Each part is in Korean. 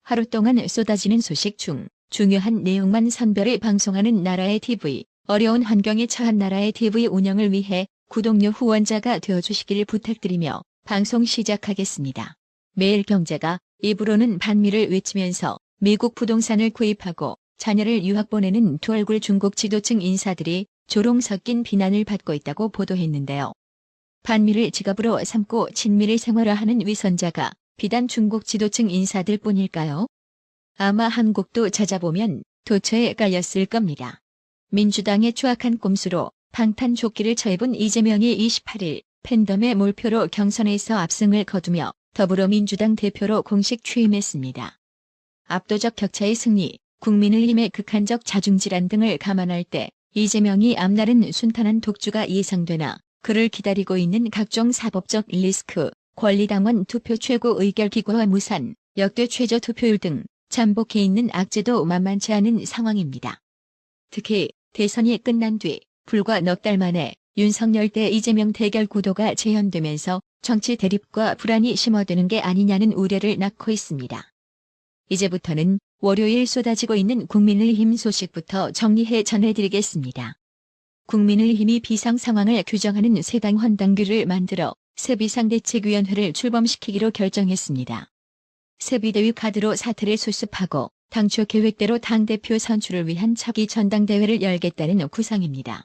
하루 동안 쏟아지는 소식 중 중요한 내용만 선별해 방송하는 나라의 TV, 어려운 환경에 처한 나라의 TV 운영을 위해 구독료 후원자가 되어주시길 부탁드리며 방송 시작하겠습니다. 매일경제가 입으로는 반미를 외치면서 미국 부동산을 구입하고 자녀를 유학 보내는 두 얼굴 중국 지도층 인사들이 조롱 섞인 비난을 받고 있다고 보도했는데요. 반미를 직업으로 삼고 친미를 생활화하는 위선자가 비단 중국 지도층 인사들 뿐일까요? 아마 한국도 찾아보면 도처에 깔렸을 겁니다. 민주당의 추악한 꼼수로 방탄조끼를 처입은 이재명이 28일 팬덤의 몰표로 경선에서 압승을 거두며 더불어민주당 대표로 공식 취임했습니다. 압도적 격차의 승리, 국민의힘의 극한적 자중질환 등을 감안할 때 이재명이 앞날은 순탄한 독주가 예상되나 그를 기다리고 있는 각종 사법적 리스크, 권리당원 투표 최고 의결기구와 무산, 역대 최저 투표율 등 잠복해 있는 악재도 만만치 않은 상황입니다. 특히 대선이 끝난 뒤 불과 넉 달 만에 윤석열 대 이재명 대결 구도가 재현되면서 정치 대립과 불안이 심화되는 게 아니냐는 우려를 낳고 있습니다. 이제부터는 월요일 쏟아지고 있는 국민의힘 소식부터 정리해 전해드리겠습니다. 국민의힘이 비상 상황을 규정하는 새 당헌 당규를 만들어 새 비상대책위원회를 출범시키기로 결정했습니다. 새 비대위 카드로 사태를 수습하고 당초 계획대로 당대표 선출을 위한 차기 전당대회를 열겠다는 구상입니다.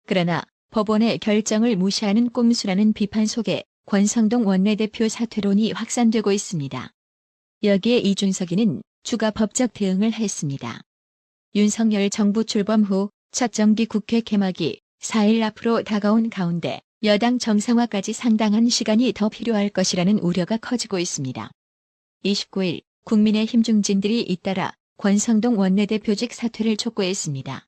그러나 법원의 결정을 무시하는 꼼수라는 비판 속에 권성동 원내대표 사퇴론이 확산되고 있습니다. 여기에 이준석이는 추가 법적 대응을 했습니다. 윤석열 정부 출범 후 첫 정기 국회 개막이 4일 앞으로 다가온 가운데 여당 정상화까지 상당한 시간이 더 필요할 것이라는 우려가 커지고 있습니다. 29일 국민의힘 중진들이 잇따라 권성동 원내대표직 사퇴를 촉구했습니다.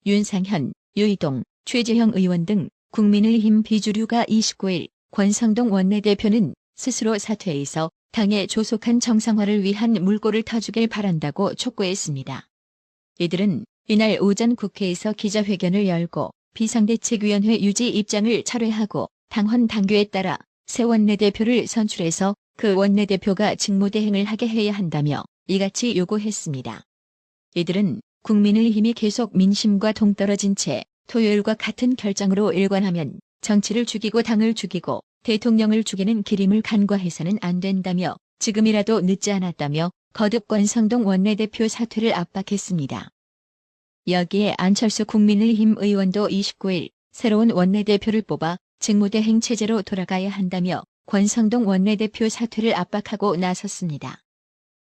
윤상현, 유이동, 최재형 의원 등 국민의힘 비주류가 29일 권성동 원내대표는 스스로 사퇴해서 당의 조속한 정상화를 위한 물꼬를 터주길 바란다고 촉구했습니다. 이들은 이날 오전 국회에서 기자회견을 열고 비상대책위원회 유지 입장을 철회하고 당헌 당규에 따라 새 원내대표를 선출해서 그 원내대표가 직무대행을 하게 해야 한다며 이같이 요구했습니다. 이들은 국민의힘이 계속 민심과 동떨어진 채 토요일과 같은 결정으로 일관하면 정치를 죽이고 당을 죽이고 대통령을 죽이는 기림을 간과해서는 안 된다며 지금이라도 늦지 않았다며 거듭 권성동 원내대표 사퇴를 압박했습니다. 여기에 안철수 국민의힘 의원도 29일 새로운 원내대표를 뽑아 직무대행 체제로 돌아가야 한다며 권성동 원내대표 사퇴를 압박하고 나섰습니다.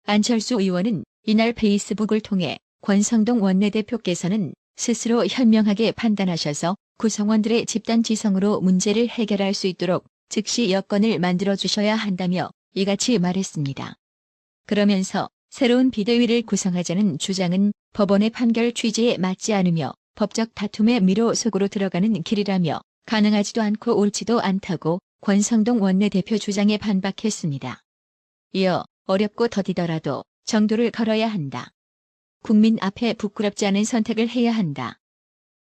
안철수 의원은 이날 페이스북을 통해 권성동 원내대표께서는 스스로 현명하게 판단하셔서 구성원들의 집단지성으로 문제를 해결할 수 있도록 즉시 여건을 만들어주셔야 한다며 이같이 말했습니다. 그러면서 새로운 비대위를 구성하자는 주장은 법원의 판결 취지에 맞지 않으며 법적 다툼의 미로 속으로 들어가는 길이라며 가능하지도 않고 옳지도 않다고 권성동 원내대표 주장에 반박했습니다. 이어 어렵고 더디더라도 정도를 걸어야 한다. 국민 앞에 부끄럽지 않은 선택을 해야 한다.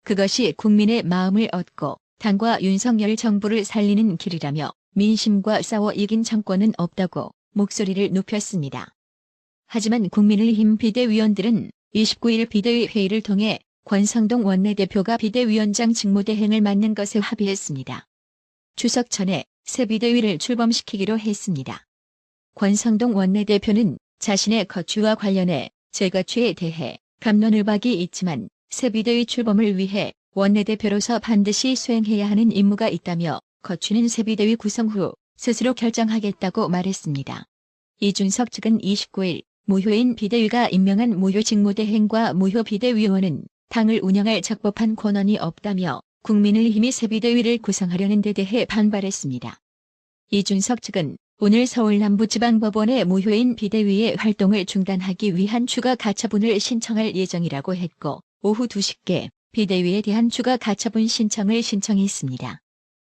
그것이 국민의 마음을 얻고 당과 윤석열 정부를 살리는 길이라며 민심과 싸워 이긴 정권은 없다고 목소리를 높였습니다. 하지만 국민의힘 비대위원들은 29일 비대위 회의를 통해 권성동 원내대표가 비대위원장 직무대행을 맡는 것에 합의했습니다. 추석 전에 새 비대위를 출범시키기로 했습니다. 권성동 원내대표는 자신의 거취와 관련해 제 거취에 대해 갑론을박이 있지만 새 비대위 출범을 위해 원내대표로서 반드시 수행해야 하는 임무가 있다며 거취는 새 비대위 구성 후 스스로 결정하겠다고 말했습니다. 이준석 측은 29일 무효인 비대위가 임명한 무효 직무대행과 무효 비대위원은 당을 운영할 적법한 권한이 없다며 국민의힘이 새 비대위를 구성하려는 데 대해 반발했습니다. 이준석 측은 오늘 서울 남부지방법원에 무효인 비대위의 활동을 중단하기 위한 추가 가처분을 신청할 예정이라고 했고 오후 2시께 비대위에 대한 추가 가처분 신청을 신청했습니다.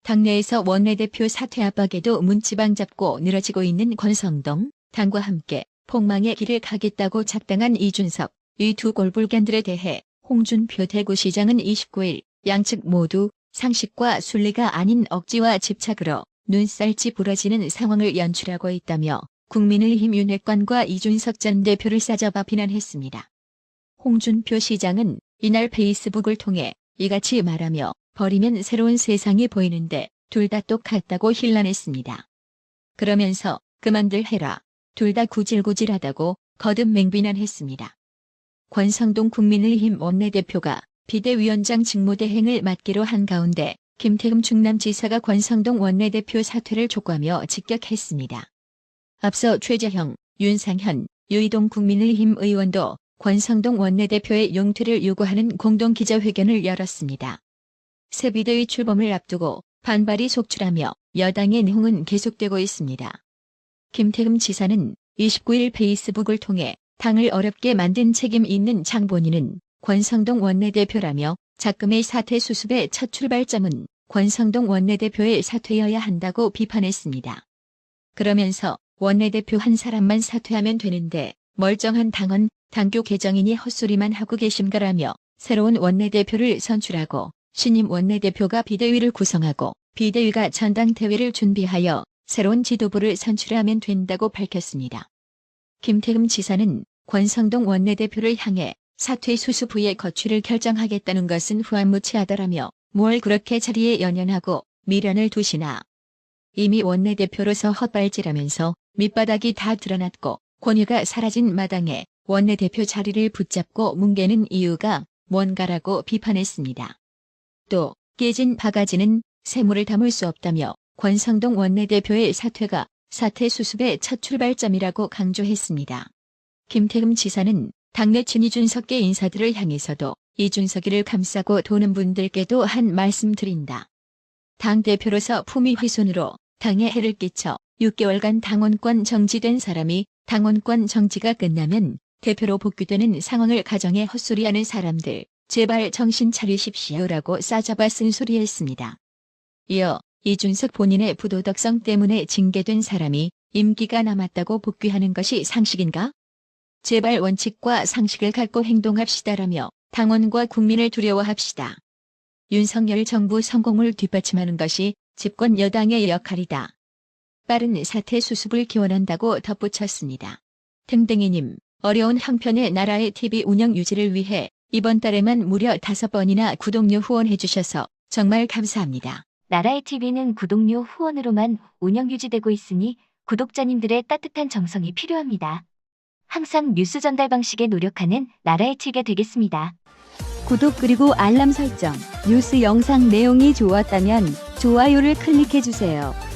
당내에서 원내대표 사퇴 압박에도 문지방 잡고 늘어지고 있는 권성동, 당과 함께 폭망의 길을 가겠다고 작당한 이준석, 이 두 꼴불견들에 대해 홍준표 대구시장은 29일 양측 모두 상식과 순리가 아닌 억지와 집착으로 눈살찌 부러지는 상황을 연출하고 있다며 국민의힘 윤핵관과 이준석 전 대표를 싸잡아 비난했습니다. 홍준표 시장은 이날 페이스북을 통해 이같이 말하며 버리면 새로운 세상이 보이는데 둘 다 똑같다고 힐난했습니다. 그러면서 그만들 해라. 둘 다 구질구질하다고 거듭 맹비난했습니다. 권성동 국민의힘 원내대표가 비대위원장 직무대행을 맡기로 한 가운데 김태흠 충남지사가 권성동 원내대표 사퇴를 촉구하며 직격했습니다. 앞서 최재형, 윤상현, 유이동 국민의힘 의원도 권성동 원내대표의 용퇴를 요구하는 공동기자회견을 열었습니다. 새 비대위 출범을 앞두고 반발이 속출하며 여당의 내홍은 계속되고 있습니다. 김태흠 지사는 29일 페이스북을 통해 당을 어렵게 만든 책임 있는 장본인은 권성동 원내대표라며 작금의 사퇴 수습의 첫 출발점은 권성동 원내대표의 사퇴여야 한다고 비판했습니다. 그러면서 원내대표 한 사람만 사퇴하면 되는데 멀쩡한 당원, 당규 개정인이 헛소리만 하고 계신가라며 새로운 원내대표를 선출하고 신임 원내대표가 비대위를 구성하고 비대위가 전당대회를 준비하여 새로운 지도부를 선출하면 된다고 밝혔습니다. 김태흠 지사는 권성동 원내대표를 향해 사퇴 수습 후에 거취를 결정하겠다는 것은 후안무치하다라며 뭘 그렇게 자리에 연연하고 미련을 두시나. 이미 원내대표로서 헛발질하면서 밑바닥이 다 드러났고 권위가 사라진 마당에 원내대표 자리를 붙잡고 뭉개는 이유가 뭔가라고 비판했습니다. 또 깨진 바가지는 쇠물을 담을 수 없다며 권성동 원내대표의 사퇴가 사퇴 수습의 첫 출발점이라고 강조했습니다. 김태흠 지사는 당내 친이준석계 인사들을 향해서도 이준석이를 감싸고 도는 분들께도 한 말씀 드린다. 당대표로서 품위 훼손으로 당에 해를 끼쳐 6개월간 당원권 정지된 사람이 당원권 정지가 끝나면 대표로 복귀되는 상황을 가정해 헛소리하는 사람들 제발 정신 차리십시오라고 싸잡아 쓴소리했습니다. 이어 이준석 본인의 부도덕성 때문에 징계된 사람이 임기가 남았다고 복귀하는 것이 상식인가? 제발 원칙과 상식을 갖고 행동합시다라며 당원과 국민을 두려워합시다. 윤석열 정부 성공을 뒷받침하는 것이 집권 여당의 역할이다. 빠른 사퇴 수습을 기원한다고 덧붙였습니다. 탱탱이님, 어려운 형편의 나라의 TV 운영 유지를 위해 이번 달에만 무려 5번이나 구독료 후원해주셔서 정말 감사합니다. 나라의 TV는 구독료 후원으로만 운영 유지되고 있으니 구독자님들의 따뜻한 정성이 필요합니다. 항상 뉴스 전달 방식에 노력하는 나라의 TV가 되겠습니다. 구독 그리고 알람 설정, 뉴스 영상 내용이 좋았다면 좋아요를 클릭해주세요.